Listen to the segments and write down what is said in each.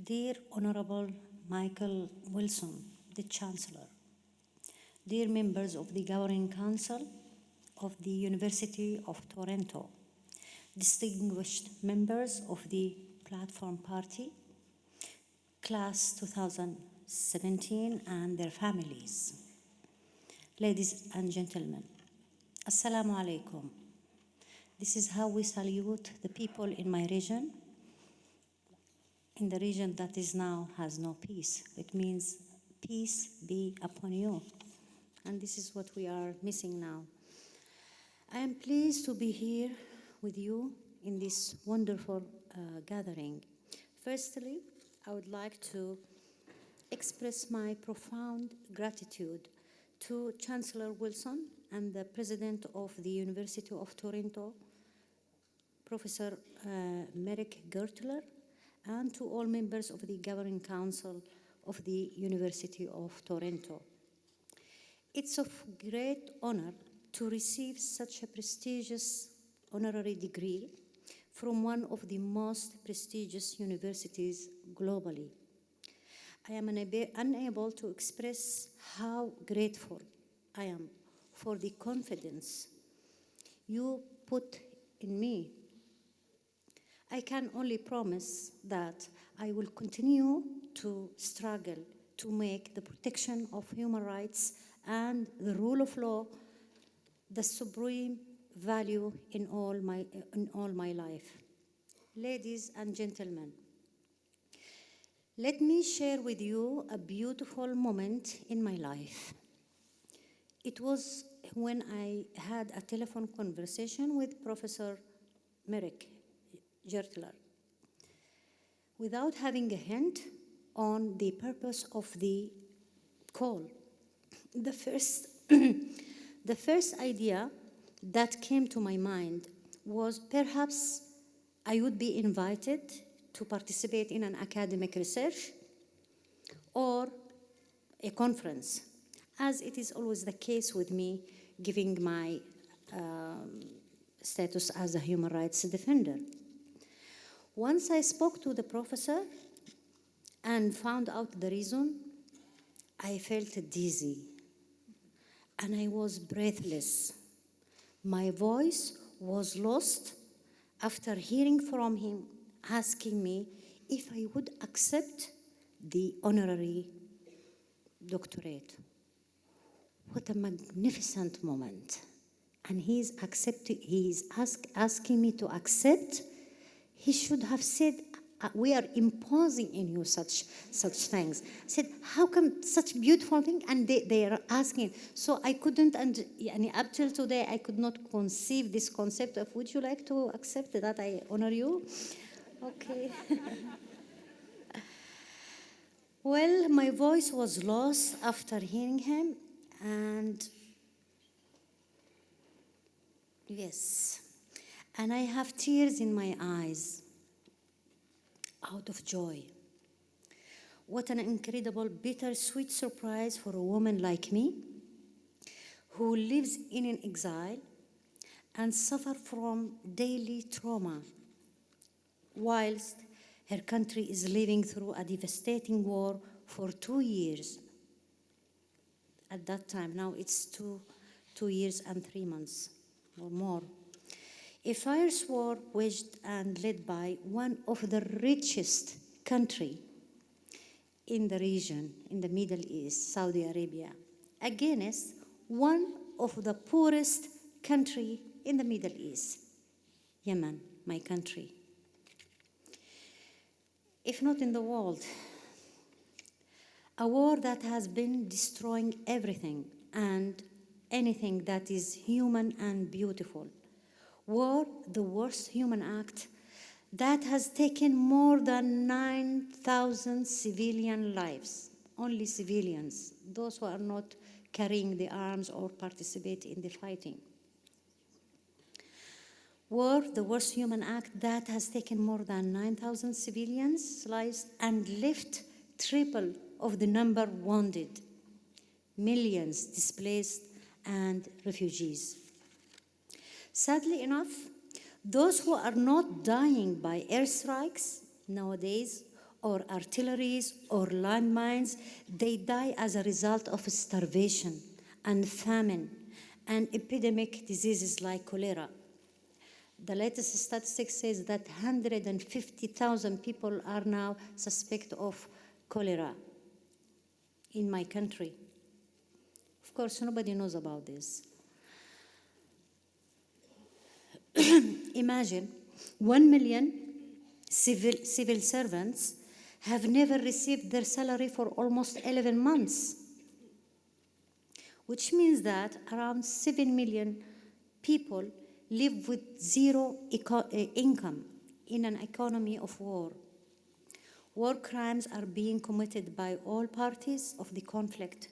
Dear Honorable Michael Wilson, the Chancellor, dear members of the Governing Council of the University of Toronto, distinguished members of the Platform Party, Class 2017 and their families, ladies and gentlemen, Assalamu alaikum. This is how we salute the people in my region, in the region that is now has no peace. It means peace be upon you. And this is what we are missing now. I am pleased to be here with you in this wonderful gathering. Firstly, I would like to express my profound gratitude to Chancellor Wilson and the President of the University of Toronto, Professor Merrick Gertler, and to all members of the Governing Council of the University of Toronto. It's of great honor to receive such a prestigious honorary degree from one of the most prestigious universities globally. I am unable to express how grateful I am for the confidence you put in me. I can only promise that I will continue to struggle to make the protection of human rights and the rule of law the supreme value in all my life. Ladies and gentlemen, let me share with you a beautiful moment in my life. It was when I had a telephone conversation with Professor Merrick Gertler, without having a hint on the purpose of the call. The first idea that came to my mind was perhaps I would be invited to participate in an academic research or a conference, as it is always the case with me, given my status as a human rights defender. Once I spoke to the professor and found out the reason, I felt dizzy and I was breathless. My voice was lost after hearing from him asking me if I would accept the honorary doctorate. What a magnificent moment. And he's asking me to accept. He should have said, we are imposing in you such things. I said, how come such beautiful thing? And they are asking. So I couldn't, and up till today, I could not conceive this concept of, would you like to accept that I honor you? Okay. Well, my voice was lost after hearing him, and yes, and I have tears in my eyes out of joy. What an incredible, bittersweet surprise for a woman like me, who lives in an exile and suffers from daily trauma, whilst her country is living through a devastating war for 2 years. At that time, now it's 2 years and 3 months or more. A fierce war waged and led by one of the richest countries in the region, in the Middle East, Saudi Arabia, against one of the poorest countries in the Middle East, Yemen, my country. If not in the world, a war that has been destroying everything and anything that is human and beautiful. War, the worst human act that has taken more than 9,000 civilian lives, only civilians, those who are not carrying the arms or participate in the fighting. War, the worst human act that has taken more than 9,000 civilians' lives and left triple of the number wounded, millions displaced and refugees. Sadly enough, those who are not dying by airstrikes nowadays or artilleries or landmines, they die as a result of starvation and famine and epidemic diseases like cholera. The latest statistics says that 150,000 people are now suspected of cholera in my country. Of course, nobody knows about this. Imagine 1 million civil servants have never received their salary for almost 11 months, which means that around 7 million people live with zero income in an economy of war. War crimes are being committed by all parties of the conflict.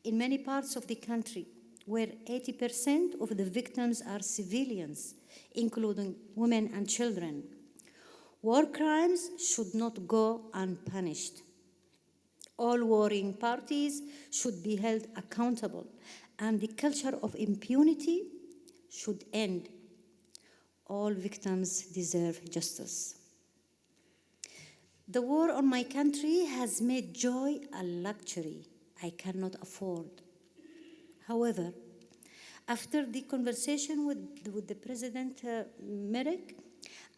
In many parts of the country, where 80% of the victims are civilians, including women and children, war crimes should not go unpunished. All warring parties should be held accountable, and the culture of impunity should end. All victims deserve justice. The war on my country has made joy a luxury I cannot afford. However, after the conversation with the President Merrick,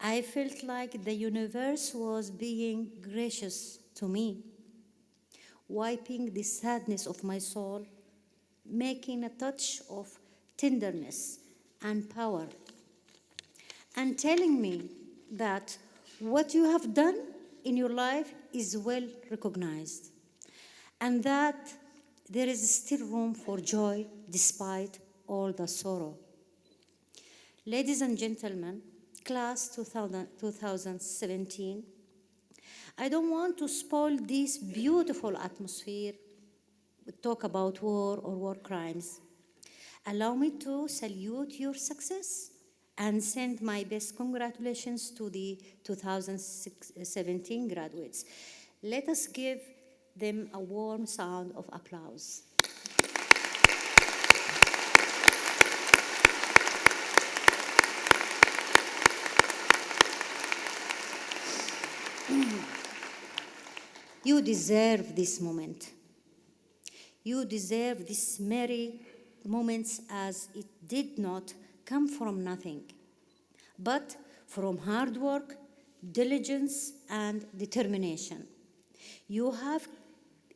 I felt like the universe was being gracious to me, wiping the sadness of my soul, making a touch of tenderness and power, and telling me that what you have done in your life is well recognized, and that there is still room for joy despite all the sorrow. Ladies and gentlemen, class 2017, I don't want to spoil this beautiful atmosphere with talk about war or war crimes. Allow me to salute your success and send my best congratulations to the 2017 graduates. Let us give them a warm sound of applause. You deserve this moment. You deserve these merry moments, as it did not come from nothing, but from hard work, diligence, and determination. You have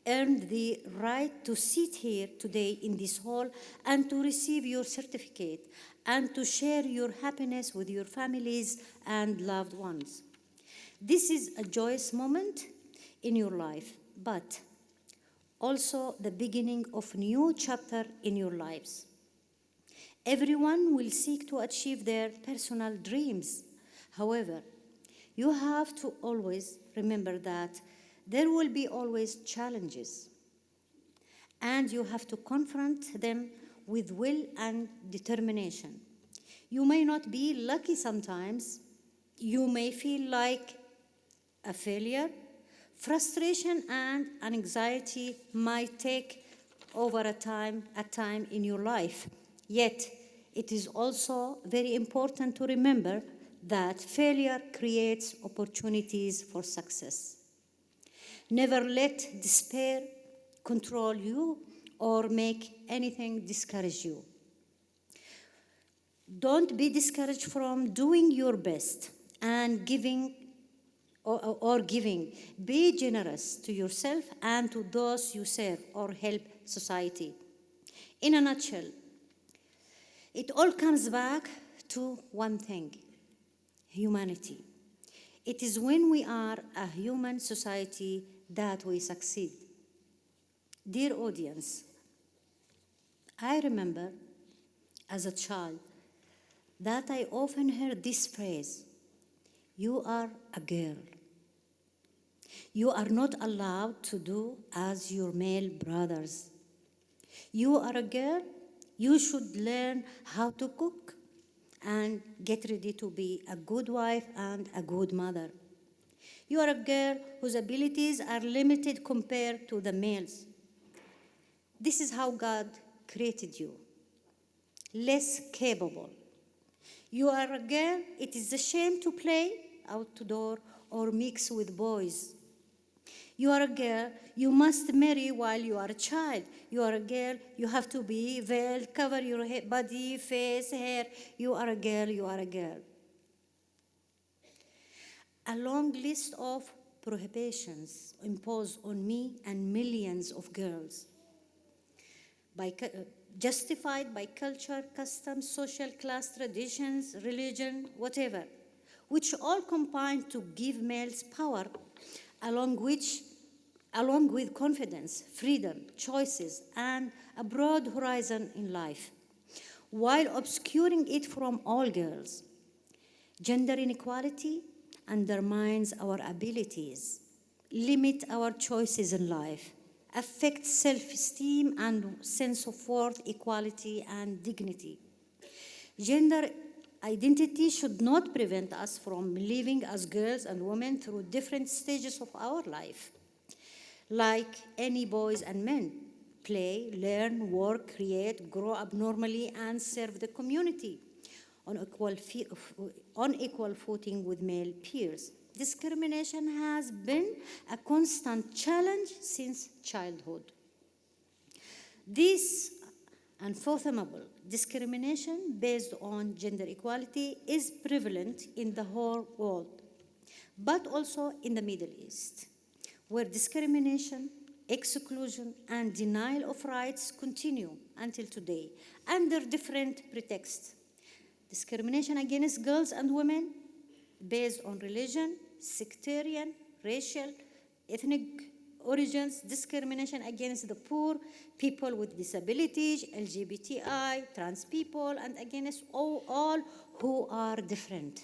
earned the right to sit here today in this hall and to receive your certificate and to share your happiness with your families and loved ones. This is a joyous moment in your life, but also the beginning of a new chapter in your lives. Everyone will seek to achieve their personal dreams. However, you have to always remember that there will be always challenges, and you have to confront them with will and determination. You may not be lucky sometimes. You may feel like a failure. Frustration and anxiety might take over a time in your life. Yet, it is also very important to remember that failure creates opportunities for success. Never let despair control you or make anything discourage you. Don't be discouraged from doing your best and giving. Be generous to yourself and to those you serve or help society. In a nutshell, it all comes back to one thing: humanity. It is when we are a human society that we succeed. Dear audience, I remember as a child that I often heard this phrase: you are a girl. You are not allowed to do as your male brothers. You are a girl. You should learn how to cook and get ready to be a good wife and a good mother. You are a girl whose abilities are limited compared to the males. This is how God created you, less capable. You are a girl. It is a shame to play outdoor or mix with boys. You are a girl, you must marry while you are a child. You are a girl, you have to be veiled, cover your body, face, hair. You are a girl, you are a girl. A long list of prohibitions imposed on me and millions of girls, justified by culture, customs, social class, traditions, religion, whatever, which all combine to give males power, along with confidence, freedom, choices, and a broad horizon in life, while obscuring it from all girls. Gender inequality undermines our abilities, limit our choices in life, affect self-esteem and sense of worth, equality, and dignity. Gender identity should not prevent us from living as girls and women through different stages of our life. Like any boys and men, play, learn, work, create, grow up normally, and serve the community on equal footing with male peers. Discrimination has been a constant challenge since childhood. This unfathomable discrimination based on gender equality is prevalent in the whole world, but also in the Middle East, where discrimination, exclusion, and denial of rights continue until today under different pretexts. Discrimination against girls and women based on religion, sectarian, racial, ethnic origins, discrimination against the poor, people with disabilities, LGBTI, trans people, and against all who are different.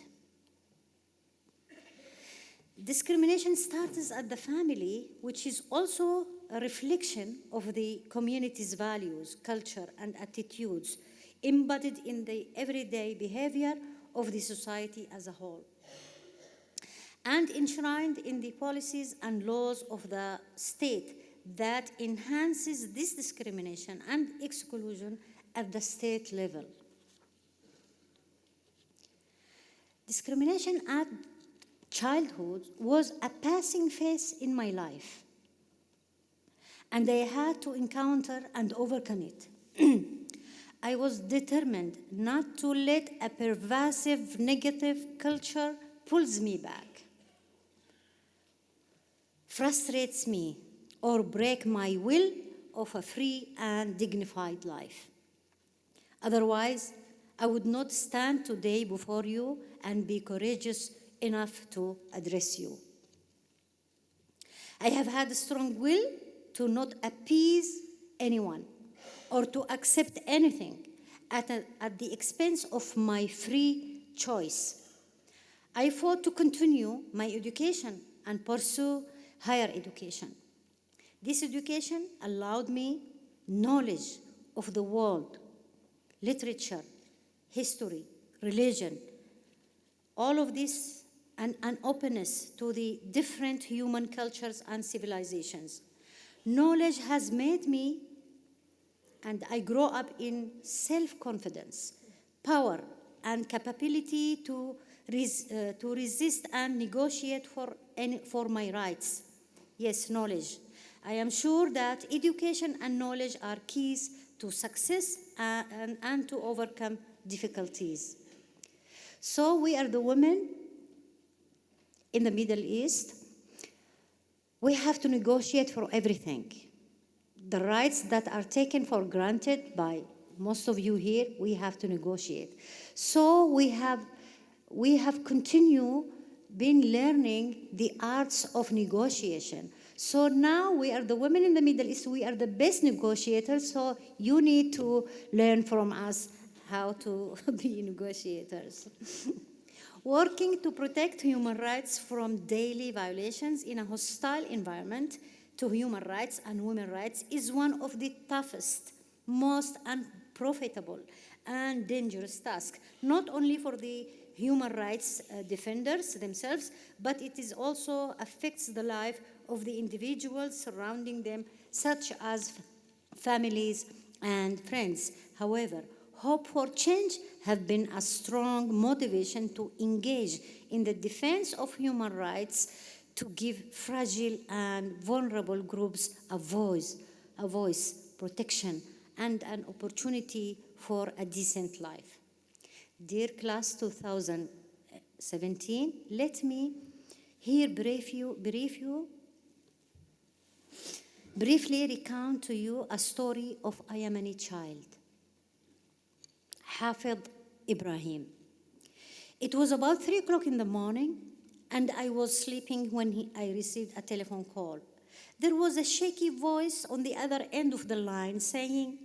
Discrimination starts at the family, which is also a reflection of the community's values, culture, and attitudes embodied in the everyday behavior of the society as a whole, and enshrined in the policies and laws of the state that enhances this discrimination and exclusion at the state level. Discrimination at childhood was a passing phase in my life, and I had to encounter and overcome it. I was determined not to let a pervasive negative culture pulls me back, frustrates me, or break my will of a free and dignified life. Otherwise, I would not stand today before you and be courageous enough to address you. I have had a strong will to not appease anyone or to accept anything at the expense of my free choice. I fought to continue my education and pursue higher education. This education allowed me knowledge of the world, literature, history, religion, all of this, and an openness to the different human cultures and civilizations. Knowledge has made me, and I grow up in self-confidence, power, and capability to resist and negotiate for my rights. Yes, knowledge. I am sure that education and knowledge are keys to success and to overcome difficulties. So we are the women in the Middle East. We have to negotiate for everything. The rights that are taken for granted by most of you here, we have to negotiate. So we have continued been learning the arts of negotiation. So now we are the women in the Middle East, we are the best negotiators, so you need to learn from us how to be negotiators. Working to protect human rights from daily violations in a hostile environment to human rights and women's rights is one of the toughest, most unprofitable, and dangerous tasks, not only for the human rights defenders themselves, but it is also affects the life of the individuals surrounding them, such as families and friends. However, hope for change have been a strong motivation to engage in the defense of human rights, to give fragile and vulnerable groups a voice, protection, and an opportunity for a decent life. Dear class 2017, let me here briefly recount to you a story of a Yemeni child, Hafid Ibrahim. It was about 3 o'clock in the morning, and I was sleeping when I received a telephone call. There was a shaky voice on the other end of the line saying,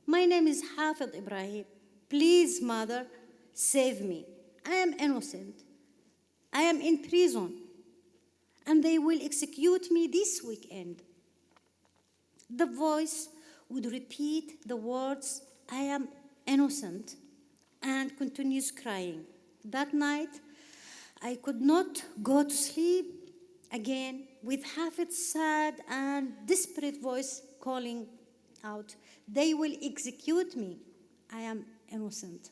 "My name is Hafid Ibrahim. Please, mother, save me. I am innocent. I am in prison, and they will execute me this weekend." The voice would repeat the words, "I am innocent," and continues crying. That night, I could not go to sleep again with Hafid's sad and desperate voice calling out, "They will execute me. I am innocent."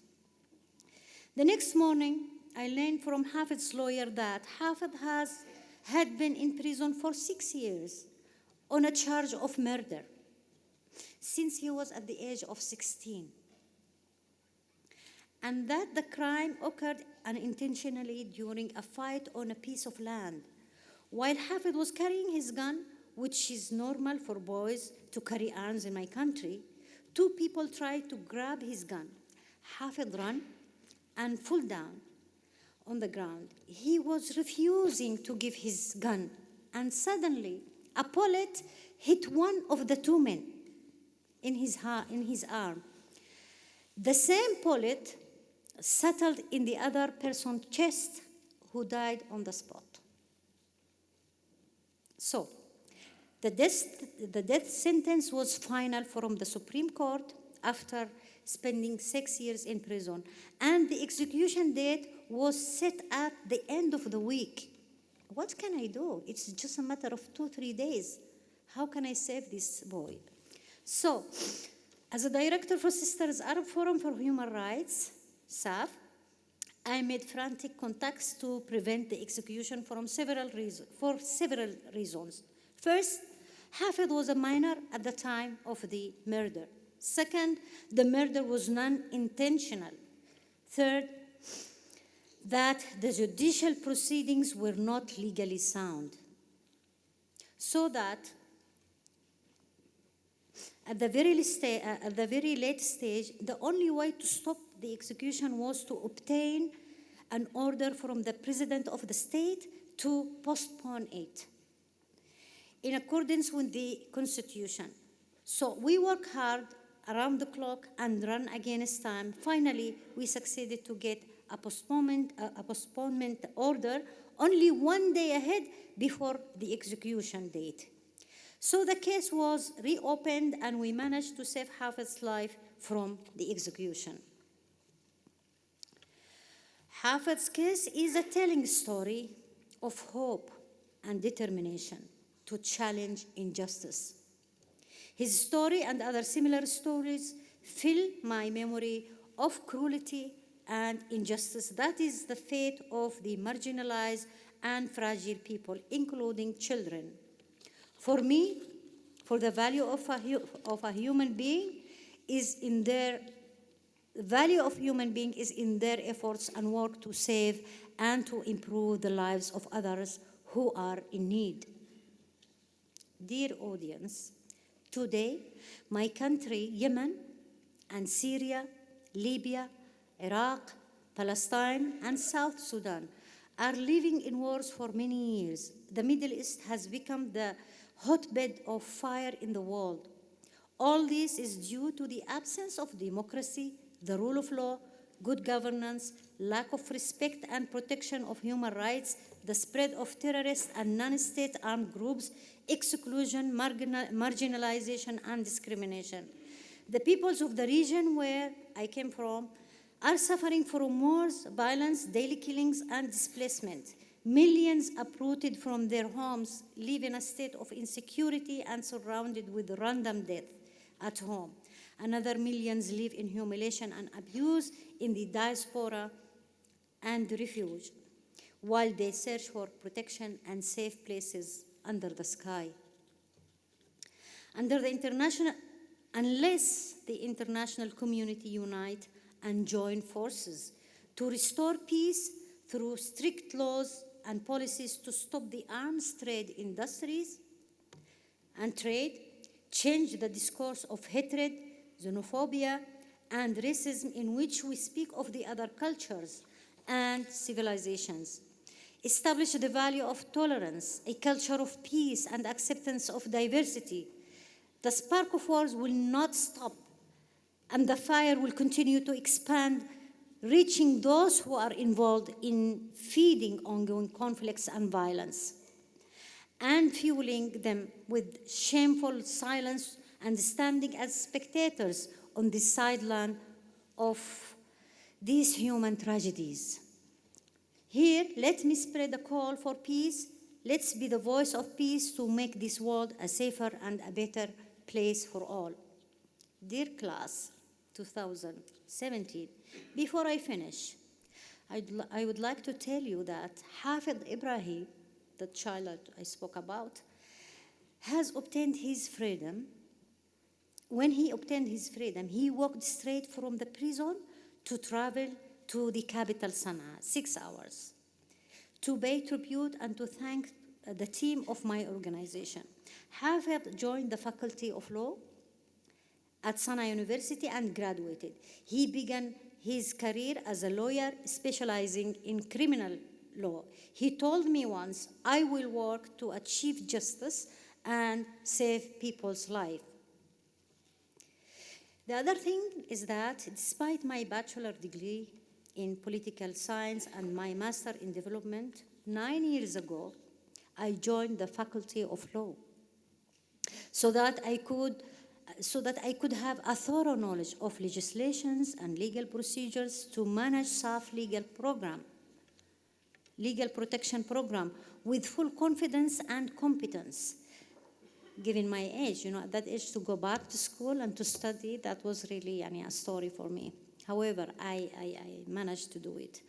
The next morning, I learned from Hafid's lawyer that Hafid had been in prison for 6 years on a charge of murder since he was at the age of 16. And that the crime occurred unintentionally during a fight on a piece of land. While Hafid was carrying his gun, which is normal for boys to carry arms in my country, 2 people tried to grab his gun. Hafid ran and fell down on the ground. He was refusing to give his gun, and suddenly a bullet hit one of the 2 men in his arm. The same bullet settled in the other person's chest, who died on the spot. So, the death sentence was final from the Supreme Court after spending 6 years in prison, and the execution date was set at the end of the week. What can I do? It's just a matter of 2-3 days. How can I save this boy? So, as a director for Sisters Arab Forum for Human Rights, SAF, I made frantic contacts to prevent the execution for several reasons. First, Hafid was a minor at the time of the murder. Second, the murder was non-intentional. Third, that the judicial proceedings were not legally sound. So that at the very late stage, the only way to stop the execution was to obtain an order from the President of the state to postpone it in accordance with the Constitution. So we worked hard around the clock and ran against time. Finally, we succeeded to get a postponement order only 1 day ahead before the execution date. So the case was reopened, and we managed to save Hafid's life from the execution. Hafid's case is a telling story of hope and determination to challenge injustice. His story and other similar stories fill my memory of cruelty and injustice. That is the fate of the marginalized and fragile people, including children. For me, for the value of a human being is in their efforts and work to save and to improve the lives of others who are in need. Dear audience, today, my country, Yemen, and Syria, Libya, Iraq, Palestine, and South Sudan are living in wars for many years. The Middle East has become the hotbed of fire in the world. All this is due to the absence of democracy, the rule of law, good governance, lack of respect and protection of human rights, the spread of terrorist and non-state armed groups, exclusion, marginalization, and discrimination. The peoples of the region where I came from are suffering from wars, violence, daily killings, and displacement. Millions uprooted from their homes live in a state of insecurity and surrounded with random death at home. Another millions live in humiliation and abuse in the diaspora and refuge, while they search for protection and safe places under the sky. Unless the international community unite and join forces to restore peace through strict laws and policies to stop the arms trade industries and trade, change the discourse of hatred, xenophobia, and racism in which we speak of the other cultures and civilizations. Establish the value of tolerance, a culture of peace and acceptance of diversity. The spark of wars will not stop, and the fire will continue to expand, reaching those who are involved in feeding ongoing conflicts and violence, and fueling them with shameful silence and standing as spectators on the sideline of these human tragedies. Here, let me spread a call for peace. Let's be the voice of peace to make this world a safer and a better place for all. Dear class, 2017, before I finish, I would like to tell you that Hafid Ibrahim, the child that I spoke about, has obtained his freedom. When he obtained his freedom, he walked straight from the prison to travel to the capital Sana'a, 6 hours, to pay tribute and to thank the team of my organization. Hafid joined the Faculty of Law at Sana'a University and graduated. He began his career as a lawyer specializing in criminal law. He told me once, I will work to achieve justice and save people's life. The other thing is that despite my bachelor degree in political science and my master in development, 9 years ago, I joined the Faculty of Law so that I could have a thorough knowledge of legislations and legal procedures to manage SAF legal protection program with full confidence and competence. Given my age, at that age to go back to school and to study, that was really a story for me. However, I managed to do it.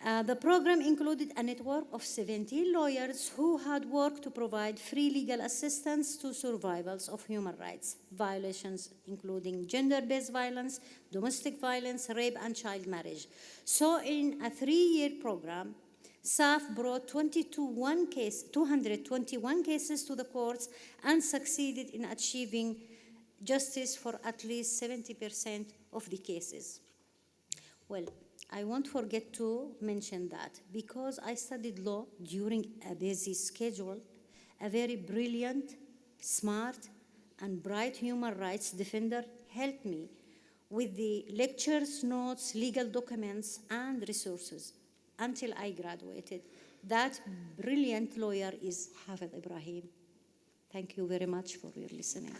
The program included a network of 17 lawyers who had worked to provide free legal assistance to survivors of human rights violations, including gender-based violence, domestic violence, rape, and child marriage. So in a 3-year program, SAF brought 221 cases to the courts and succeeded in achieving justice for at least 70% of the cases. Well, I won't forget to mention that because I studied law during a busy schedule, a very brilliant, smart, and bright human rights defender helped me with the lectures, notes, legal documents, and resources until I graduated. That brilliant lawyer is Hafid Ibrahim. Thank you very much for your listening.